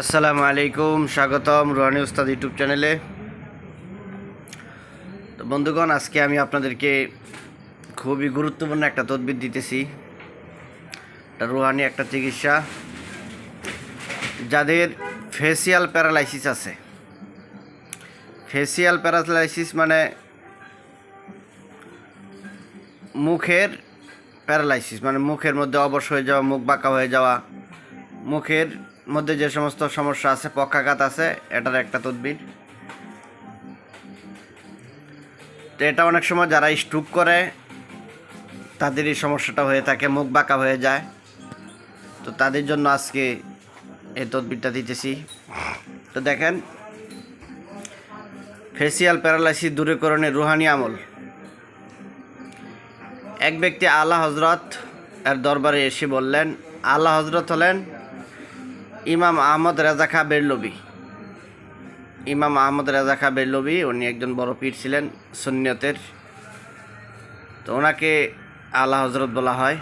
আসসালামু আলাইকুম, স্বাগতম রুহানি উস্তাদ ইউটিউব চ্যানেলে। তো বন্ধুগণ, আজকে আমি আপনাদেরকে খুবই গুরুত্বপূর্ণ একটা তদবির দিতেছি। এটা রুহানি একটা চিকিৎসা। যাদের ফেসিয়াল প্যারালাইসিস আছে, ফেসিয়াল প্যারালাইসিস মানে মুখের প্যারালাইসিস, মানে মুখের মধ্যে অবশ হয়ে যাওয়া, মুখ বাঁকা হয়ে যাওয়া, মুখের মধ্যে যে সমস্ত সমস্যা আছে, পক্ষাঘাত আছে, এটার একটা তদবির। তো এটা অনেক সময় যারা স্ট্রোক করে তাদের এই সমস্যাটা হয়ে থাকে, মুখ বাঁকা হয়ে যায়। তো তাদের জন্য আজকে এই তদবিরটা দিতেছি। তো দেখেন, ফেসিয়াল প্যারালাইসিস দূরীকরণের রুহানি আমল। এক ব্যক্তি আলা হজরত এর দরবারে এসে বললেন, আলা হজরত হলেন ইমাম আহমদ রেজা খাঁ বেরলভী। ইমাম আহমদ রেজা খাঁ বেরলভী উনি একজন বড় পীর ছিলেন সুন্নিয়তের। তো ওনাকে আলা হজরত বলা হয়।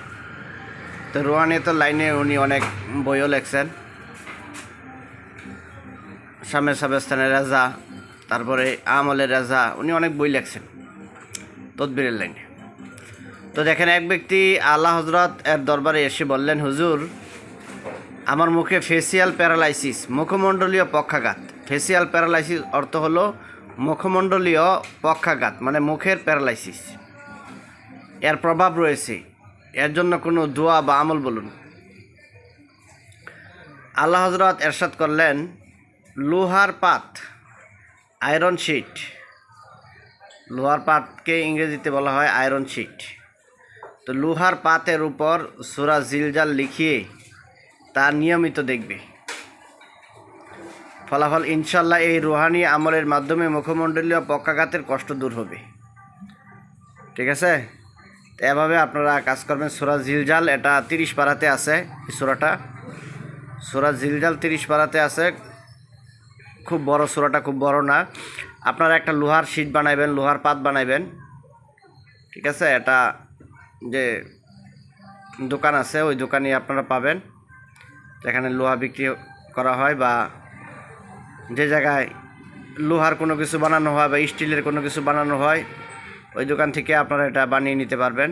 তো রুহানিয়তের লাইনে উনি অনেক বইও লেখছেন। শামে সাবেস্তানের রাজা, তারপরে আমলের রাজা, উনি অনেক বই লেখছেন তদবিরের লাইনে। তো দেখেন, এক ব্যক্তি আলা হজরত এর দরবারে এসে বললেন, হুজুর, আমার মুখে ফেসিয়াল প্যারালাইসিস, মুখমণ্ডলীয় পক্ষাঘাত। ফেসিয়াল প্যারালাইসিস অর্থ হলো মুখমণ্ডলীয় পক্ষাঘাত, মানে মুখের প্যারালাইসিস। এর প্রভাব রয়েছে, এর জন্য কোনো দোয়া বা আমল বলুন। আল্লাহ হজরত এরশাদ করলেন, লোহার পাত, আয়রন শিট। লোহার পাতকে ইংরেজিতে বলা হয় আয়রন শিট। তো লোহার পাতের উপর সূরা জিলজাল লিখিয়ে তা নিয়মিত দেখবে। ফলাফল ইনশাল্লাহ এই রুহানি আমলের মাধ্যমে মুখমণ্ডলীয় পক্ষাঘাতের কষ্ট দূর হবে। ঠিক আছে? তো এভাবে আপনারা কাজ করবেন। সূরা জিলজাল, এটা 30 পারাতে আছে। এই সূরা জিলজাল 30 পারাতে আছে। খুব বড় সূরাটা, খুব বড় না। আপনারা একটা লোহার শিট বানাইবেন, লোহার পাত বানাইবেন। ঠিক আছে? এটা যে দোকান আছে ওই দোকানে আপনারা পাবেন, যেখানে লোহা বিক্রি করা হয়, বা যে জায়গায় লোহার কোনো কিছু বানানো হয় বা স্টিলের কোনো কিছু বানানো হয়, ওই দোকান থেকে আপনারা এটা বানিয়ে নিতে পারবেন।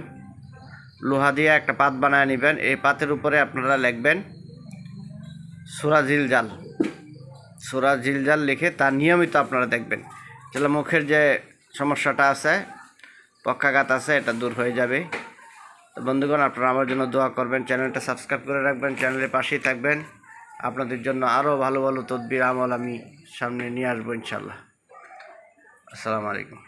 লোহা দিয়ে একটা পাত বানিয়ে নেবেন। এই পাতের উপরে আপনারা লিখবেন সূরা জিলজাল। সূরা জিলজাল লিখে তা নিয়মিত আপনারা দেখবেন, তাহলে মুখের যে সমস্যাটা আছে, পক্ষাঘাত আছে, এটা দূর হয়ে যাবে। তো বন্ধুগণ, আপনারা আমার জন্য দোয়া করবেন, চ্যানেলটা সাবস্ক্রাইব করে রাখবেন, চ্যানেলের পাশেই থাকবেন। আপনাদের জন্য আরও ভালো ভালো তদবির আমল আমি সামনে নিয়ে আসবো ইনশাল্লাহ। আসসালামু আলাইকুম।